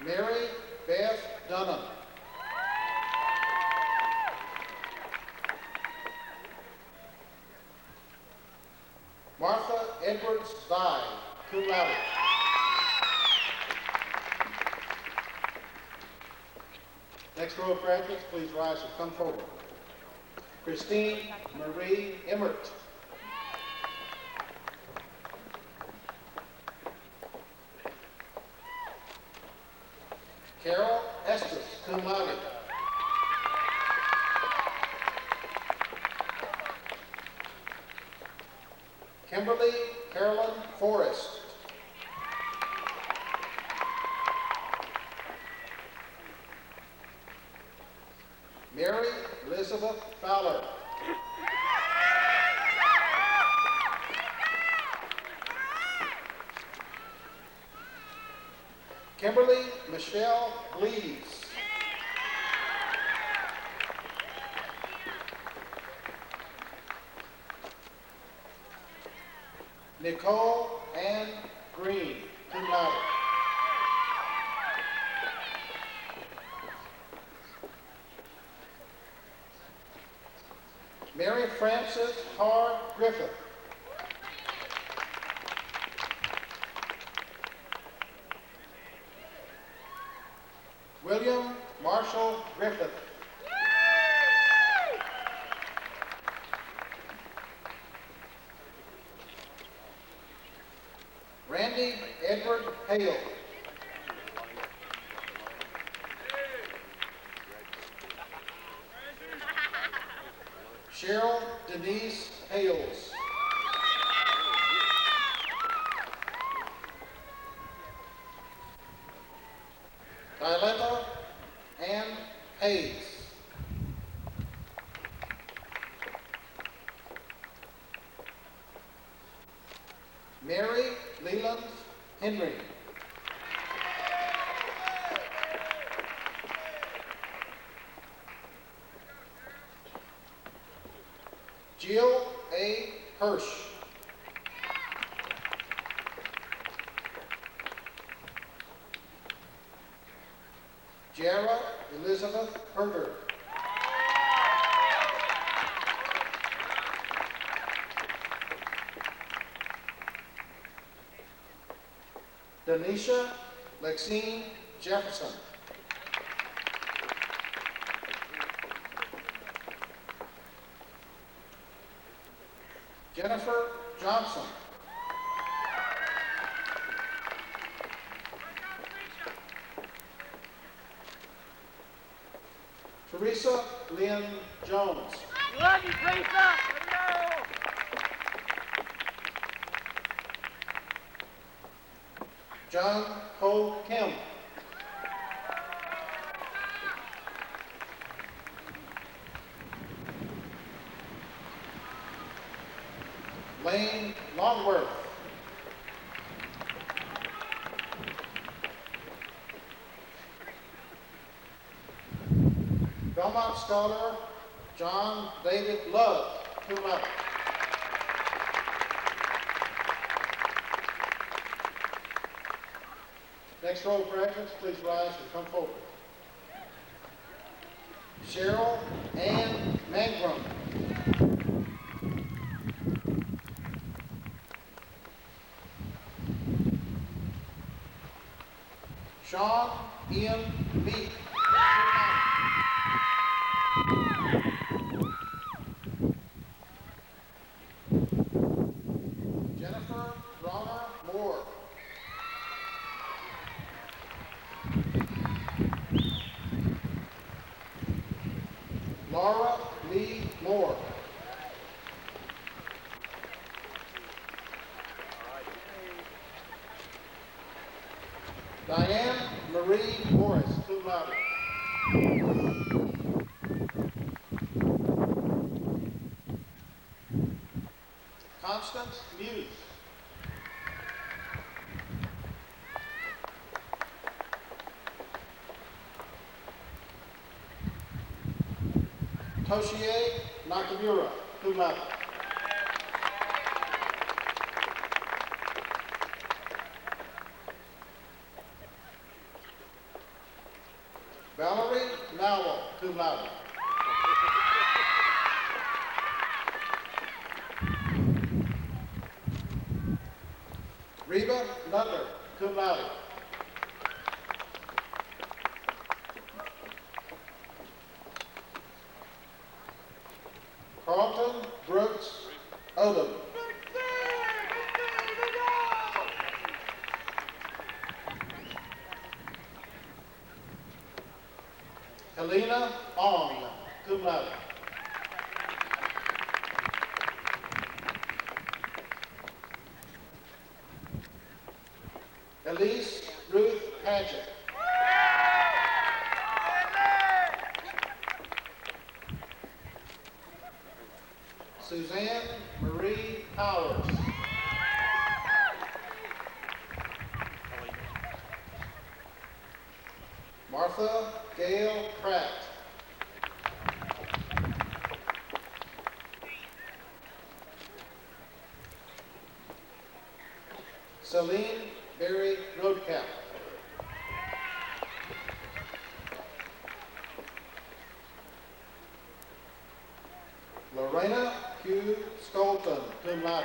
Mary Beth Dunham. Martha Edwards Vine, cum laude. Next row of graduates, please rise and come forward. Christine Marie Emmert. Carol Estes, cum laude. Kimberly Carolyn Forrest. Mary Elizabeth Fowler. Kimberly Michelle Gleaves. Nicole Ann Green, cum laude. Mary Frances Carr Griffith. William Marshall Griffith. Randy Edward Hale. Cheryl Denise Hales. Diletta Ann Hayes. Mary Leland Henry. Jill A. Hirsch. Jara Elizabeth Herder. Denisha Lexine Jefferson. Jennifer Johnson. Teresa Lynn Jones. Love you, Teresa. John Ho Kim. Lane Longworth. Belmont scholar John David Love, cum laude. Next row of graduates, please rise and come forward. Cheryl Ann Mangrum. Sean Ian Meek. Jennifer Ronna Moore. Laura Lee Moore. Diane Marie Morris, cum laude. Constance Muse. Toshie Nakamura, cum laude. cum laude. Reba Nuttler, cum laude. Carlton Brooks Odom. Helena Ong, cum laude. Elise Ruth Padgett. Suzanne Marie Powers. Martha Gail Pratt. Celine Barry Roadcap. Lorena Q. Skolton, cum laude.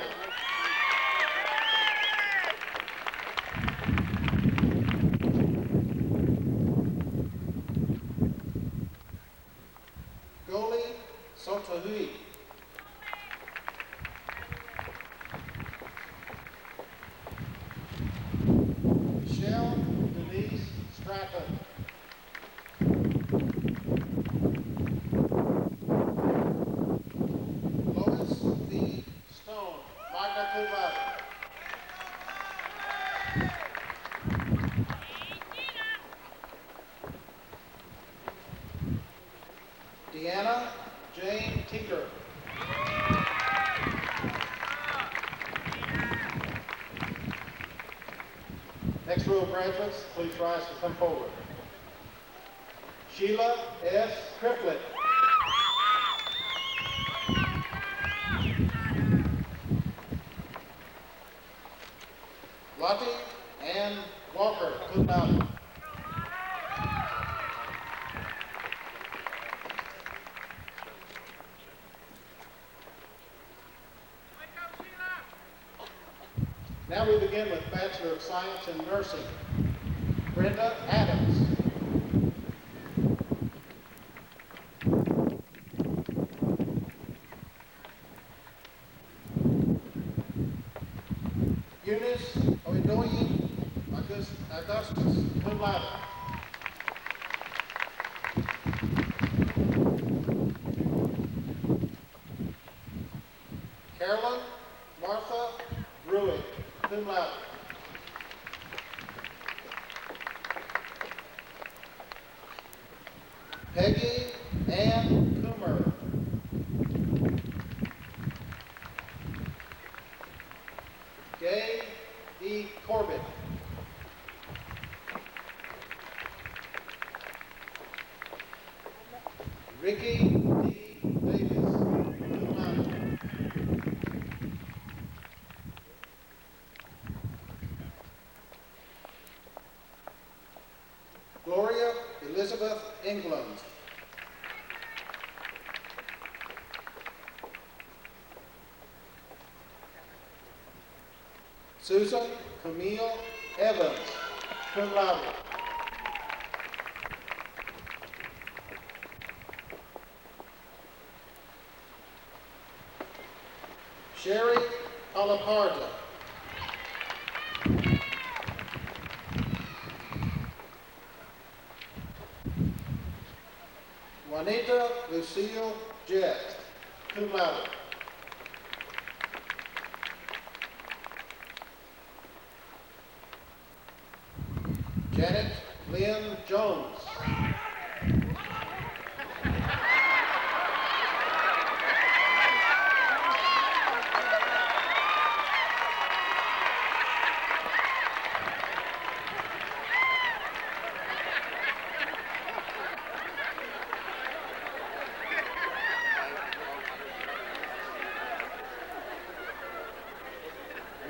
Goli Sotohui. Michelle Denise Stratton. Lois B. Stone, magna cum laude. Deanna Jane Tinker. Next row of graduates, please rise to come forward. Sheila S. Triplett. Lottie Ann Walker, cum laude. Now we begin with Bachelor of Science in Nursing. Brenda Adams. Eunice Oedoyin Augustus, cum laude. Carolyn Martha Ruick, cum laude. Peggy Ann Coomer. Gay E. Corbett. Ricky D. Davis, cum laude. Gloria Elizabeth England. Susan Camille Evans, cum laude. Sherry Alaparda. Juanita Lucille Jett, cum laude. Janet Lynn Jones.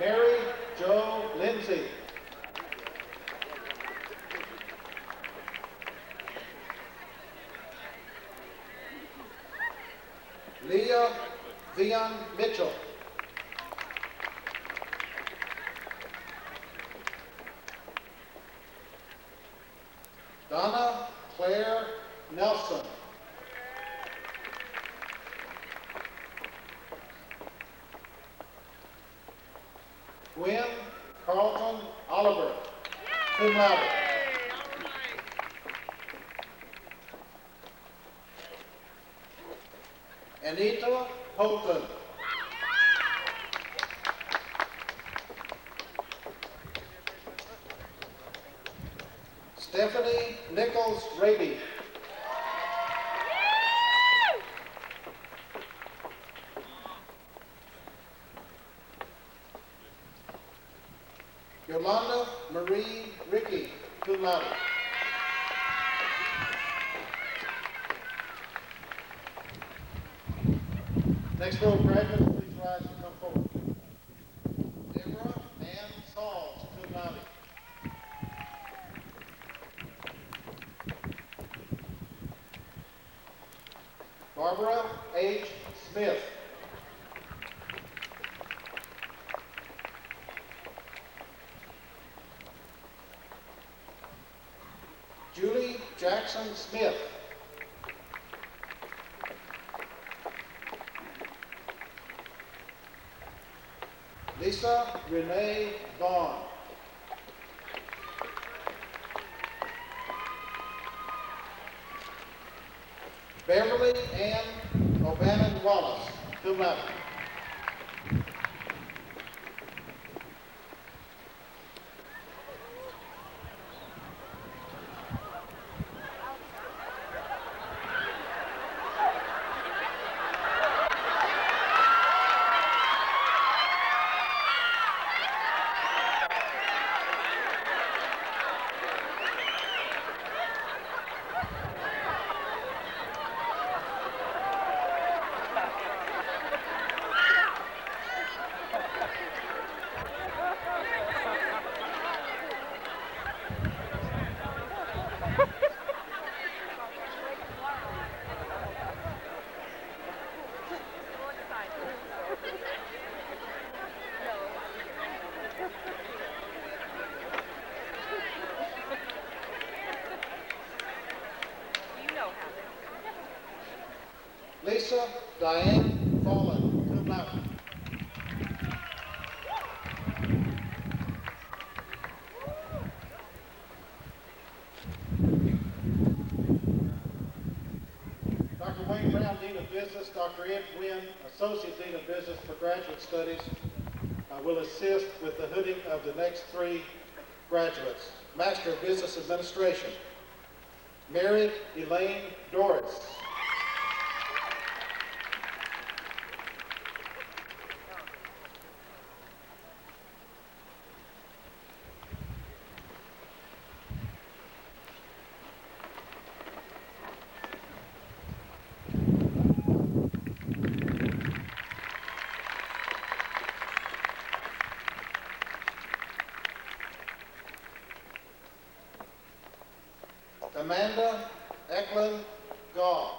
Mary Jo Lindsay. Vian Mitchell. Donna Claire Nelson. Gwen Carlton Oliver, cum laude. Anita Holton. Stephanie Nichols Raby. Yolanda Marie Ricky, cum laude. Next row of graduates, please rise and come forward. Deborah Ann Sauls, cum laude. Barbara H. Smith. Julie Jackson Smith. Lisa Renee Vaughn. Beverly Ann O'Bannon Wallace, cum laude. Lisa Diane Fallen, cum laude. Dr. Wayne Brown, Dean of Business, Dr. Ed Gwynn, Associate Dean of Business for Graduate Studies, will assist with the hooding of the next three graduates. Master of Business Administration, Mary Elaine Doris. Amanda Eklund Gaw.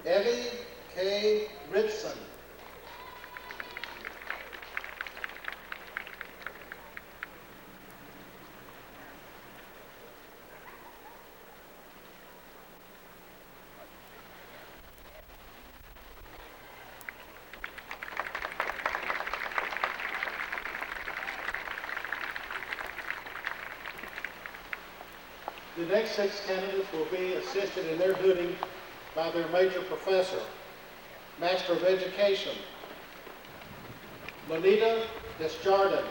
Eddie K. Ritson. The next six candidates will be assisted in their hooding by their major professor, Master of Education, Lanita Desjardins.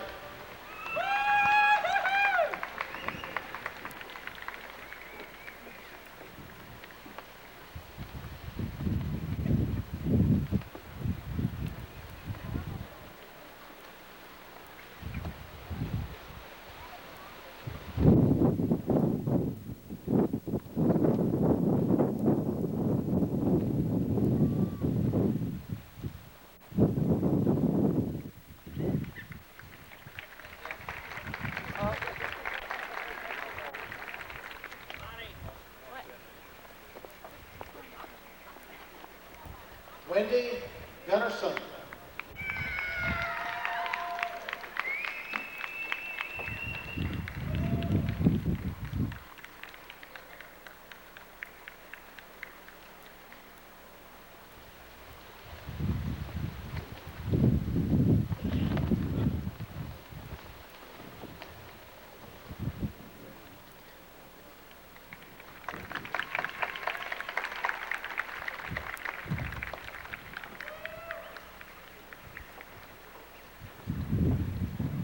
Wendy Gunnarsson.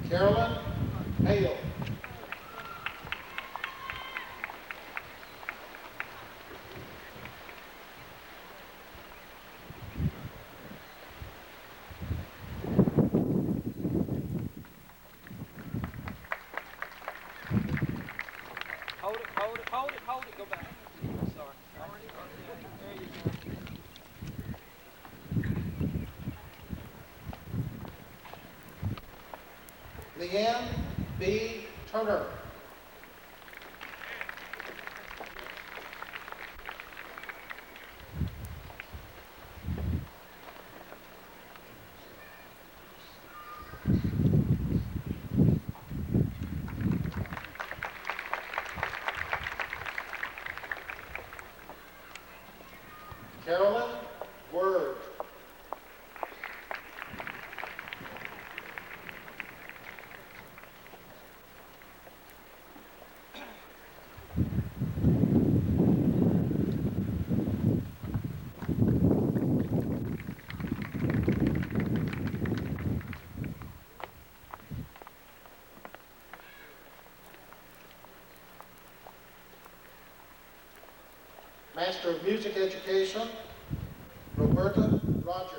Carolyn Hale. Hold it, go back. Sorry. There you go. Leanne B. Turner. Carolyn Word. Master of Music Education, Roberta Rogers.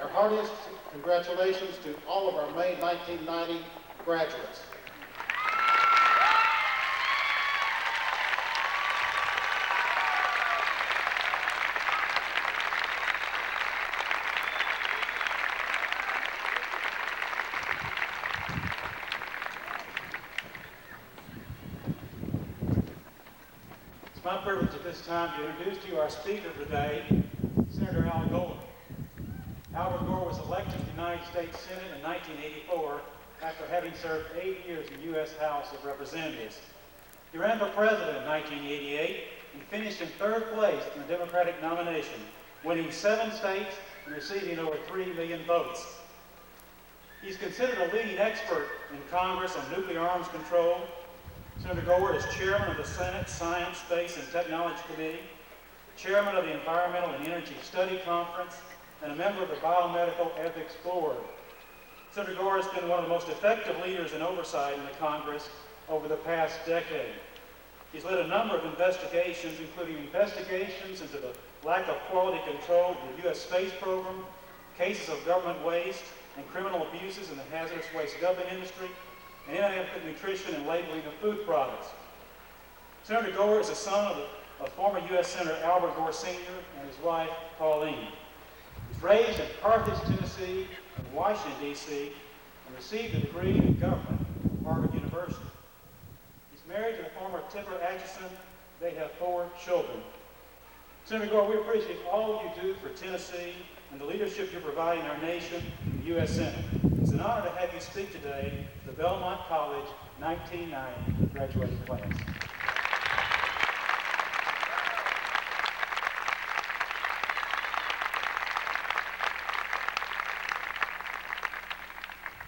Our heartiest congratulations to all of our May 1990 graduates. It's my privilege at this time to introduce to you our speaker today, Senator Al Gore. Albert Gore was elected to the United States Senate in 1984 after having served 8 years in the U.S. House of Representatives. He ran for president in 1988 and finished in third place in the Democratic nomination, winning 7 states and receiving over 3 million votes. He's considered a leading expert in Congress on nuclear arms control. Senator Gore is chairman of the Senate Science, Space, and Technology Committee, chairman of the Environmental and Energy Study Conference, and a member of the Biomedical Ethics Board. Senator Gore has been one of the most effective leaders in oversight in the Congress over the past decade. He's led a number of investigations, including investigations into the lack of quality control in the U.S. space program, cases of government waste, and criminal abuses in the hazardous waste dumping industry, and inadequate nutrition and labeling of food products. Senator Gore is the son of former U.S. Senator Albert Gore Sr. and his wife, Pauline. He's raised in Carthage, Tennessee, and Washington, D.C., and received a degree in government from Harvard University. He's married to the former Tipper Atchison. They have 4 children. Senator Gore, we appreciate all you do for Tennessee and the leadership you're providing our nation in the U.S. Senate. It's an honor to have you speak today to the Belmont College 1990 graduating class.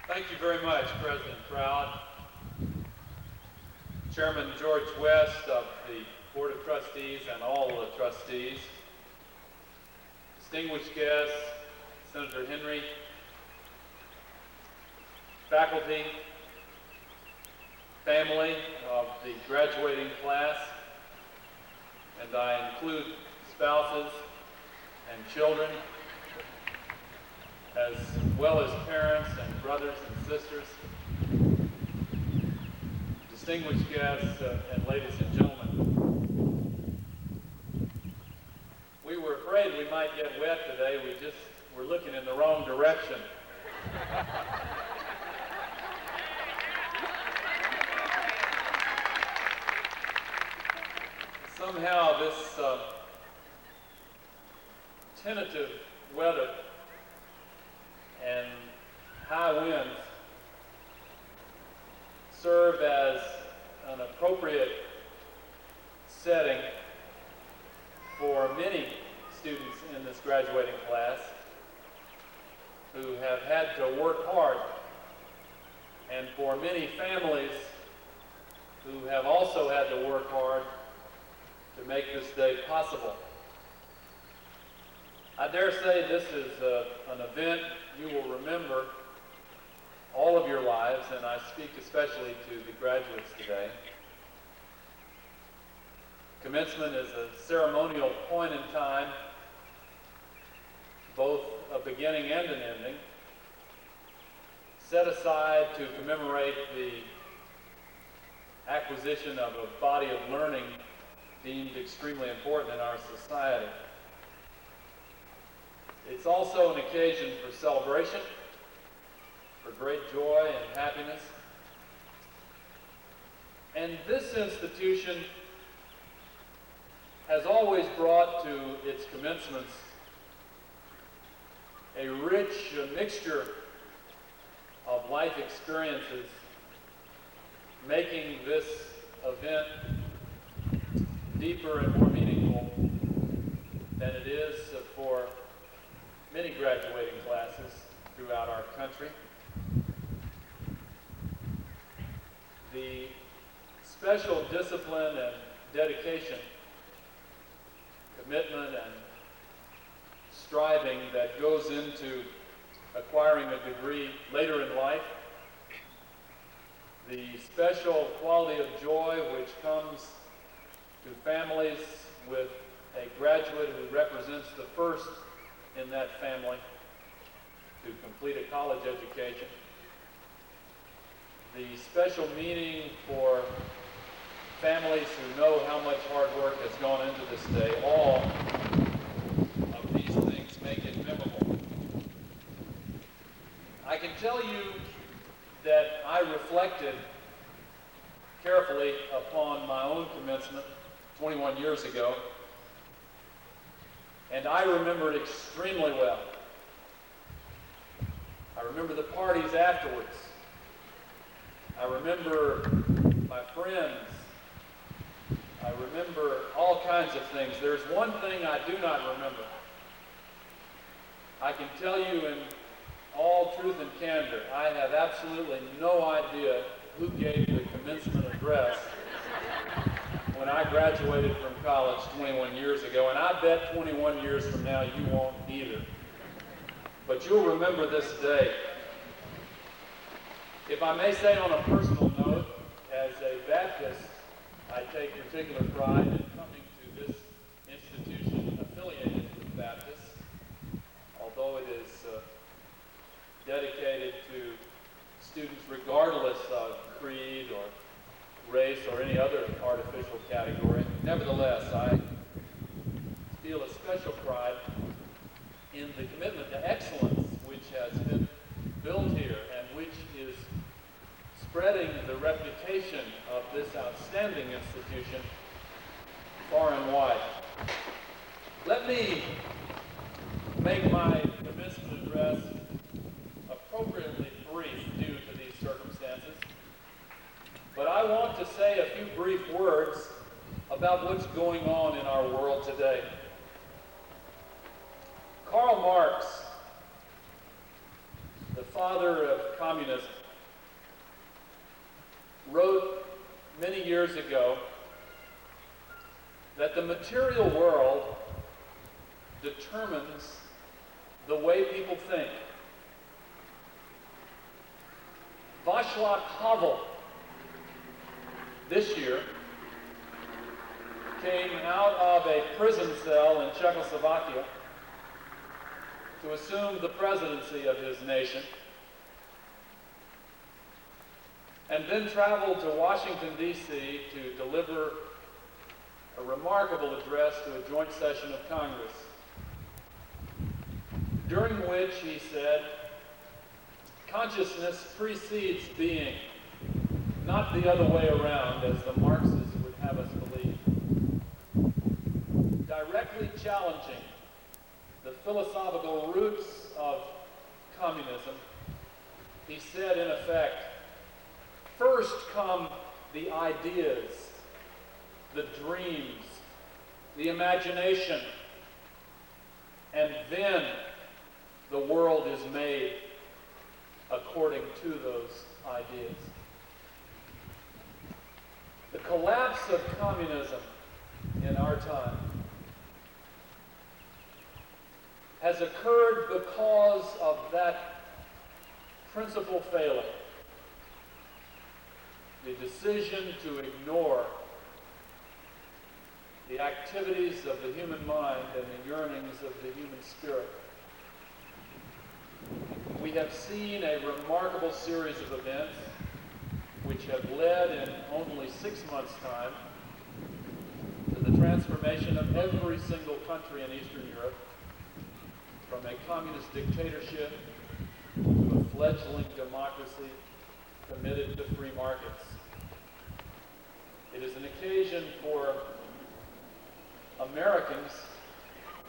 Thank you very much, President Troutt, Chairman George West of the Board of Trustees and all the trustees, distinguished guests, Senator Henry, faculty, family of the graduating class, and I include spouses and children. as well as parents and brothers and sisters, distinguished guests, and ladies and gentlemen. We were afraid we might get wet today. We just were looking in the wrong direction. Somehow this tentative weather and high winds serve as an appropriate setting for many students in this graduating class who have had to work hard, and for many families who have also had to work hard to make this day possible. I dare say this is an event you will remember all of your lives, and I speak especially to the graduates today. Commencement is a ceremonial point in time, both a beginning and an ending, set aside to commemorate the acquisition of a body of learning deemed extremely important in our society. It's also an occasion for celebration, for great joy and happiness. And this institution has always brought to its commencements a rich mixture of life experiences, making this event deeper and more meaningful than it is for many graduating classes throughout our country. The special discipline and dedication, commitment and striving that goes into acquiring a degree later in life, the special quality of joy which comes to families with a graduate who represents the first in that family to complete a college education, the special meaning for families who know how much hard work has gone into this day, all of these things make it memorable. I can tell you that I reflected carefully upon my own commencement 21 years ago, and I remember it extremely well. I remember the parties afterwards. I remember my friends. I remember all kinds of things. There's one thing I do not remember. I can tell you in all truth and candor, I have absolutely no idea who gave the commencement address when I graduated from college 21 years ago, and I bet 21 years from now you won't either. But you'll remember this day. If I may say on a personal note, as a Baptist, I take particular pride in coming to this institution affiliated with Baptists, although it is dedicated to students regardless of creed or race or any other artificial category. Nevertheless, I feel a special pride in the commitment to excellence which has been built here and which is spreading the reputation of this outstanding institution far and wide. Let me make my commencement address appropriately brief due to these circumstances, but I want to say a few brief words about what's going on in our world today. Karl Marx, the father of communism, wrote many years ago that the material world determines the way people think. Václav Havel this year came out of a prison cell in Czechoslovakia to assume the presidency of his nation, and then traveled to Washington, D.C. to deliver a remarkable address to a joint session of Congress, during which he said, "Consciousness precedes being, not the other way around, as the Marxists would have us believe." Directly challenging the philosophical roots of communism, he said, in effect, first come the ideas, the dreams, the imagination, and then the world is made according to those ideas. The collapse of communism in our time has occurred because of that principal failing, the decision to ignore the activities of the human mind and the yearnings of the human spirit. We have seen a remarkable series of events which have led in only 6 months' time to the transformation of every single country in Eastern Europe from a communist dictatorship to a fledgling democracy committed to free markets. It is an occasion for Americans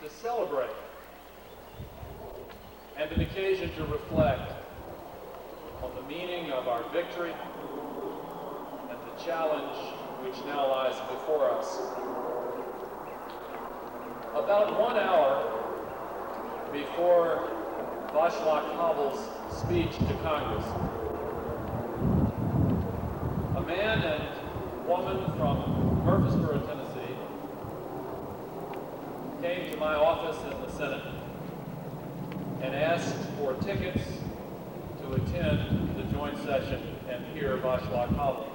to celebrate and an occasion to reflect on the meaning of our victory and the challenge which now lies before us. About 1 hour before Václav Havel's speech to Congress, a man and woman from Murfreesboro, Tennessee, came to my office in the Senate and asked for tickets to attend the joint session and hear Václav Havel.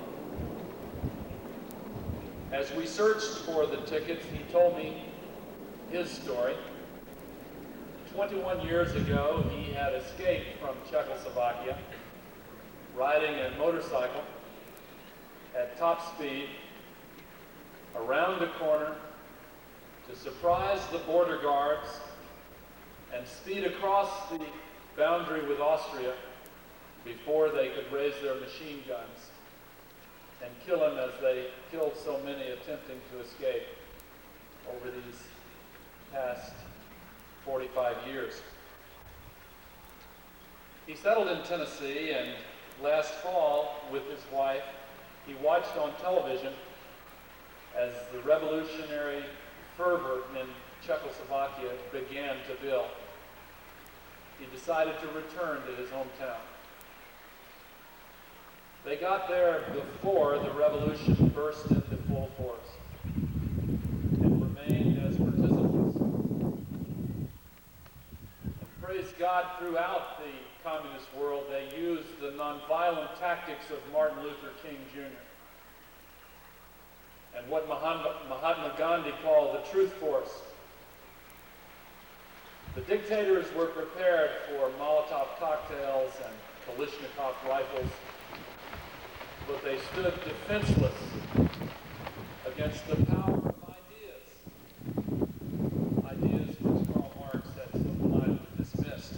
As we searched for the tickets, he told me his story. 21 years ago, he had escaped from Czechoslovakia, riding a motorcycle at top speed around a corner to surprise the border guards and speed across the boundary with Austria before they could raise their machine guns and kill him as they killed so many attempting to escape over these past 45 years. He settled in Tennessee, and last fall, with his wife, he watched on television as the revolutionary fervor in Czechoslovakia began to build. He decided to return to his hometown. They got there before the revolution burst into full force and remained as participants. And praise God, throughout the communist world, they used the nonviolent tactics of Martin Luther King Jr. and what Mahatma Gandhi called the truth force. The dictators were prepared for Molotov cocktails and Kalashnikov rifles, but they stood defenseless against the power of ideas which Karl Marx had so blindly dismissed.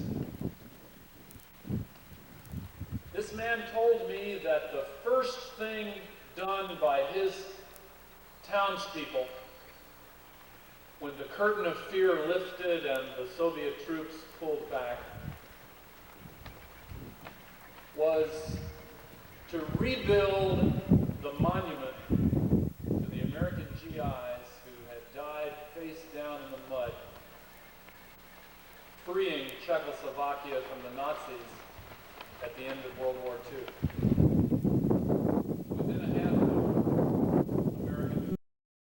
This man told me that the first thing done by his townspeople when the curtain of fear lifted and the Soviet troops pulled back was to rebuild the monument to the American GIs who had died face down in the mud, freeing Czechoslovakia from the Nazis at the end of World War II.